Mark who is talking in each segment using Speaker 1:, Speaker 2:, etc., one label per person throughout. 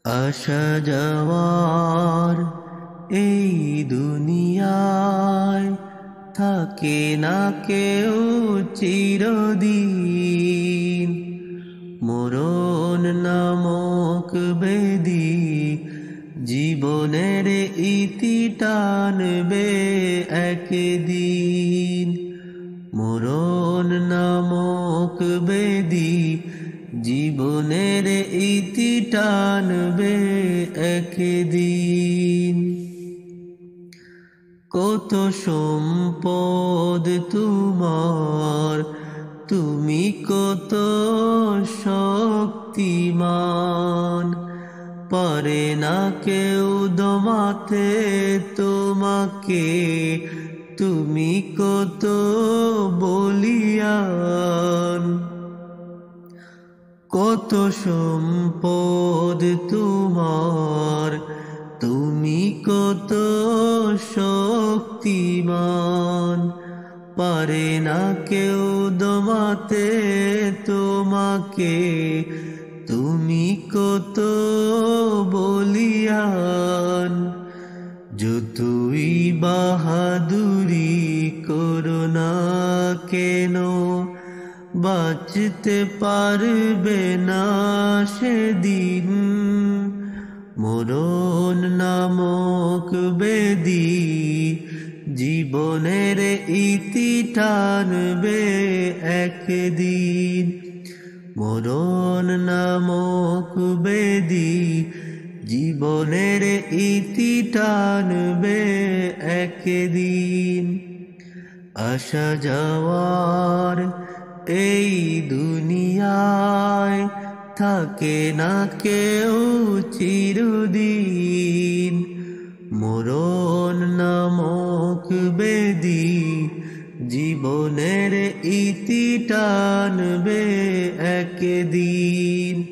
Speaker 1: আসা যাওয়ার এই দুনিয়ায় থাকে না কেউ চিরদিন। মরণ নামক বেদি জীবনের ইতি টানবে একদিন। মরণ নামক বেদি জীবনের ইতি টানবে একদিন। কত সম্পদ তোমার, তুমি কত শক্তিমান, পারে না কেউ দমাতে তোমাকে, তুমি কত বলিয়ান। কত সম্পদ তোমার, তুমি কত শক্তিমান, পারে না কেউ দমাতে তোমাকে, তুমি কত বলিয়ান। যতই বাহাদুরি করো না কেন, বাঁচতে পারবে না সেদিন। মরণ নামক বেদি জীবনের ইতি টানবে একদিন। মরণ নামক বেদি জীবনের ইতি টানবে একদিন। আসা যাওয়ার এই দুনিয়ায় থাকে না কেউ চিরদিন। মরণ নামক বেদি জীবনের ইতি টানবে একদিন।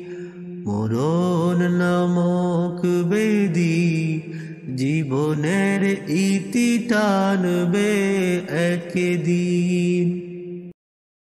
Speaker 1: মরণ নামক বেদি জীবনের ইতি টানবে একদিন।